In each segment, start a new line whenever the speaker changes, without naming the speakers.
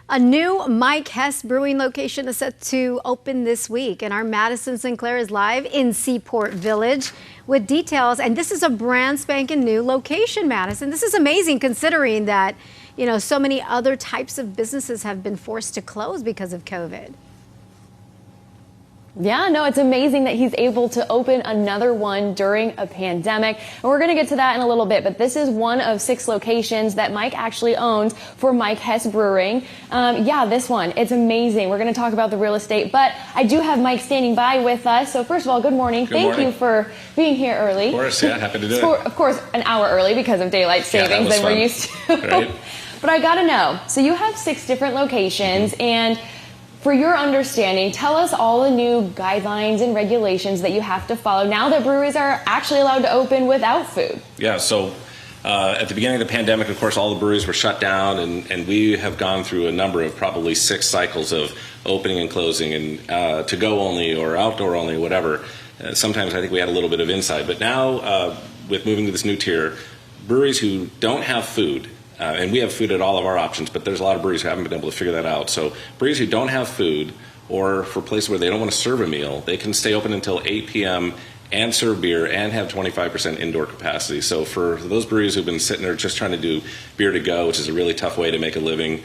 A new Mike Hess brewing location is set to open this week, and our Maddison Sinclair is live in Seaport Village with details. And this is a brand spanking new location, Maddison. This is amazing considering that, so many other types of businesses have been forced to close because of COVID.
Yeah, no, it's amazing that he's able to open another one during a pandemic. And we're going to get to that in a little bit. But this is one of 6 locations that Mike actually owns for Mike Hess Brewing. Yeah, this one. It's amazing. We're going to talk about the real estate. But I do have Mike standing by with us. So first of all, good morning. Thank you for being here early.
Of course, yeah, happy to do it.
Of course, an hour early because of daylight savings than we're used to.
Right?
But I got to know. So you have 6 different locations and for your understanding, tell us all the new guidelines and regulations that you have to follow now that breweries are actually allowed to open without food.
Yeah, so at the beginning of the pandemic, of course, all the breweries were shut down, and we have gone through a number of probably 6 cycles of opening and closing and to-go only or outdoor only, whatever. Sometimes I think we had a little bit of insight. But now, with moving to this new tier, breweries who don't have food, and we have food at all of our options, but there's a lot of breweries who haven't been able to figure that out. So breweries who don't have food, or for places where they don't want to serve a meal, they can stay open until 8 p.m. and serve beer and have 25% indoor capacity. So for those breweries who've been sitting there just trying to do beer to go, which is a really tough way to make a living,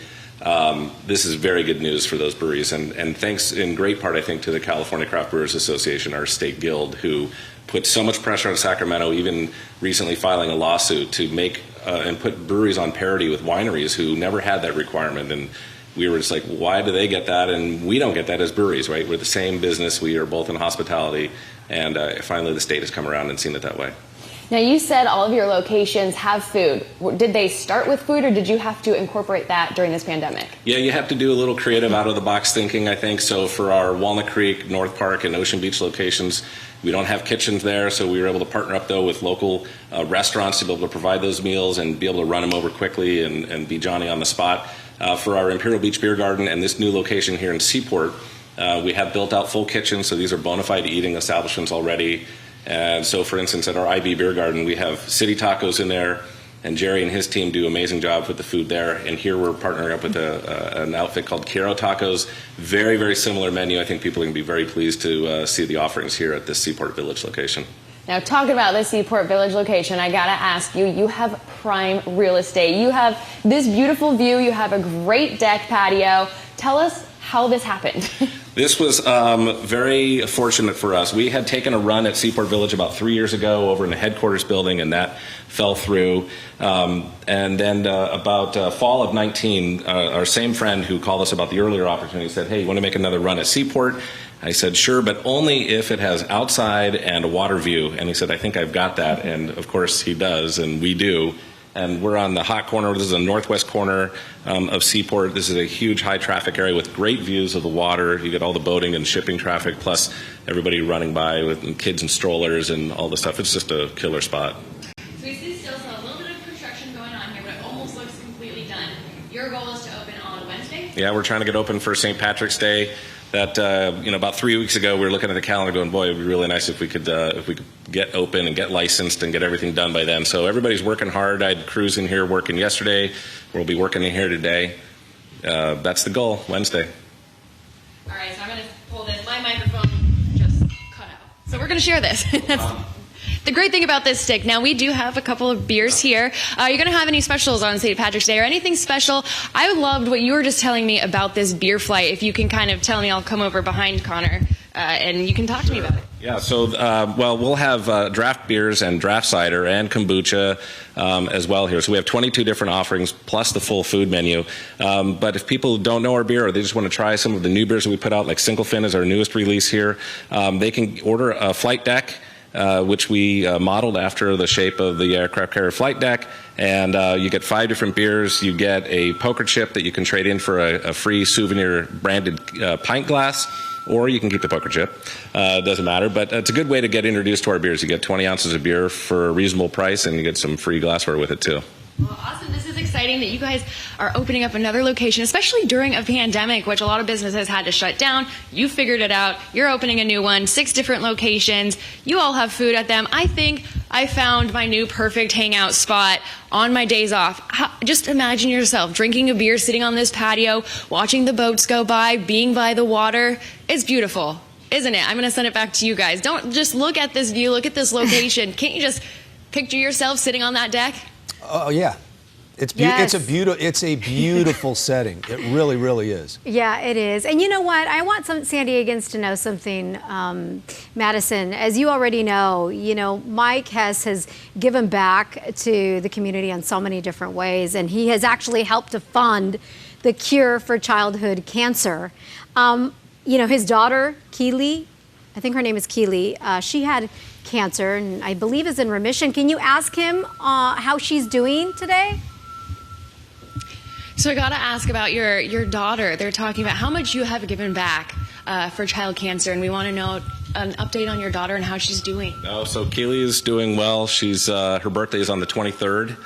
this is very good news for those breweries. And thanks in great part, I think, to the California Craft Brewers Association, our state guild, who put so much pressure on Sacramento, even recently filing a lawsuit to make and put breweries on parity with wineries who never had that requirement. And we were just like, why do they get that and we don't get that as breweries, right? We're the same business. We are both in hospitality. And finally the state has come around and seen it that way.
Now, you said all of your locations have food. Did they start with food, or did you have to incorporate that during this pandemic?
Yeah, you have to do a little creative out-of-the-box thinking, I think. So for our Walnut Creek, North Park, and Ocean Beach locations, we don't have kitchens there, so we were able to partner up, though, with local restaurants to be able to provide those meals and be able to run them over quickly and be Johnny on the spot. For our Imperial Beach Beer Garden and this new location here in Seaport, we have built-out full kitchens, so these are bona fide eating establishments already. And so, for instance, at our IB Beer Garden, we have city tacos in there, and Jerry and his team do an amazing job with the food there. And here we're partnering up with an outfit called Quiero Tacos. Very, very similar menu. I think people are going to be very pleased to see the offerings here at this Seaport Village location.
Now, talking about this Seaport Village location, I got to ask you, you have prime real estate. You have this beautiful view. You have a great deck patio. Tell us how this happened.
This was very fortunate for us. We had taken a run at Seaport Village about 3 years ago over in the headquarters building, and that fell through. And then about fall of 19, our same friend who called us about the earlier opportunity said, hey, you want to make another run at Seaport? I said, sure, but only if it has outside and a water view. And he said, I think I've got that. And of course he does, and we do. And we're on the hot corner. This is the northwest corner of Seaport. This is a huge high traffic area with great views of the water. You get all the boating and shipping traffic, plus everybody running by with kids and strollers and all this stuff. It's just a killer spot.
So we see still a little bit of construction going on here, but it almost looks completely done. Your goal is to open on Wednesday?
Yeah, we're trying to get open for St. Patrick's Day. That about 3 weeks ago, we were looking at the calendar going, boy, it would be really nice if we could get open and get licensed and get everything done by then. So everybody's working hard. I had crews in here working yesterday. We'll be working in here today. That's the goal, Wednesday.
All right, so I'm going to pull this. My microphone just cut out. So we're going to share this. That's the great thing about this stick. Now, we do have a couple of beers here. You're going to have any specials on St. Patrick's Day or anything special? I loved what you were just telling me about this beer flight. If you can kind of tell me, I'll come over behind Connor and you can talk to me about it.
Yeah, so, we'll have draft beers and draft cider and kombucha as well here. So we have 22 different offerings plus the full food menu. But if people don't know our beer or they just want to try some of the new beers that we put out, like Single Fin is our newest release here, they can order a flight deck, which we modeled after the shape of the aircraft carrier flight deck. And you get 5 different beers. You get a poker chip that you can trade in for a free souvenir branded pint glass, or you can keep the poker chip. Doesn't matter, but it's a good way to get introduced to our beers. You get 20 ounces of beer for a reasonable price, and you get some free glassware with it too.
Well, awesome. This is exciting that you guys are opening up another location, especially during a pandemic, which a lot of businesses had to shut down. You figured it out. You're opening a new one, 6 different locations. You all have food at them. I think I found my new perfect hangout spot on my days off. Just imagine yourself drinking a beer, sitting on this patio, watching the boats go by, being by the water. It's beautiful, isn't it? I'm going to send it back to you guys. Don't just look at this view, look at this location. Can't you just picture yourself sitting on that deck?
Oh yeah, it's a beautiful setting. It really, really is.
Yeah, it is. And you know what? I want some San Diegans to know something, Maddison. As you already know, Mike Hess has given back to the community in so many different ways, and he has actually helped to fund the cure for childhood cancer. His daughter, Keely, I think her name is Keely, she had cancer and I believe is in remission. Can you ask him how she's doing today?
So I got to ask about your daughter. They're talking about how much you have given back for child cancer, and we want to know an update on your daughter and how she's doing.
Oh, so Keely is doing well. She's her birthday is on the 23rd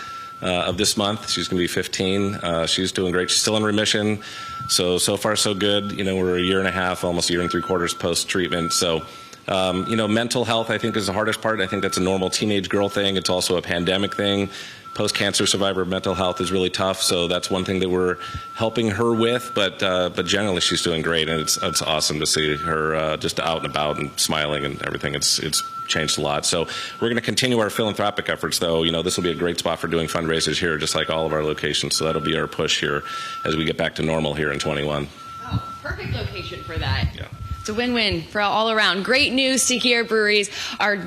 of this month. She's going to be 15. She's doing great. She's still in remission. So far so good. We're a year and a half, almost a year and 3/4 post-treatment. So, mental health, I think, is the hardest part. I think that's a normal teenage girl thing. It's also a pandemic thing. Post-cancer survivor mental health is really tough. So that's one thing that we're helping her with. But generally, she's doing great, and it's awesome to see her just out and about and smiling and everything. It's changed a lot. So we're going to continue our philanthropic efforts, though. This will be a great spot for doing fundraisers here, just like all of our locations. So that'll be our push here as we get back to normal here in 21.
Oh, perfect location for that.
Yeah.
It's a win-win for all around. Great news to hear. Breweries are,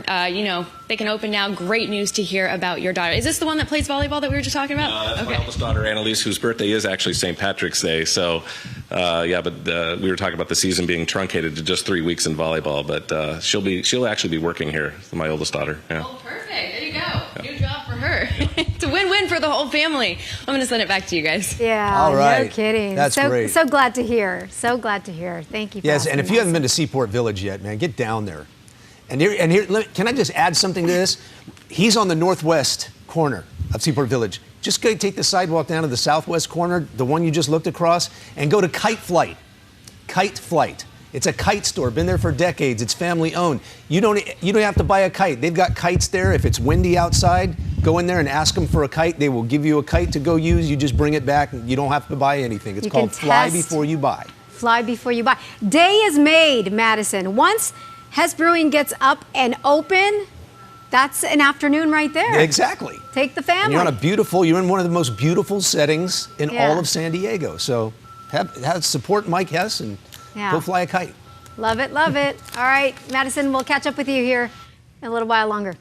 they can open now. Great news to hear about your daughter. Is this the one that plays volleyball that we were just talking about?
That's my oldest daughter, Annalise, whose birthday is actually St. Patrick's Day. So, but we were talking about the season being truncated to just 3 weeks in volleyball. But she'll actually be working here, my oldest daughter. Yeah.
Oh, perfect. There you go. Yeah. New job for her. It's a win-win for the whole family. I'm going to send it back to you guys.
Yeah,
all right.
No kidding.
That's great.
So glad to hear. So glad to hear. Thank you.
Yes, and if you haven't been to Seaport Village yet, man, get down there. And here, can I just add something to this? He's on the northwest corner of Seaport Village. Just go take the sidewalk down to the southwest corner, the one you just looked across, and go to Kite Flight. Kite Flight. It's a kite store. Been there for decades. It's family owned. You don't have to buy a kite. They've got kites there. If it's windy outside, go in there and ask them for a kite. They will give you a kite to go use. You just bring it back. You don't have to buy anything. It's called Fly Before You Buy.
Fly before you buy. Day is made, Maddison. Once Hess Brewing gets up and open, that's an afternoon right there.
Exactly.
Take the family.
And you're in one of the most beautiful settings in all of San Diego. So have support Mike Hess and go fly a kite.
Love it, love it. All right, Maddison, we'll catch up with you here in a little while longer.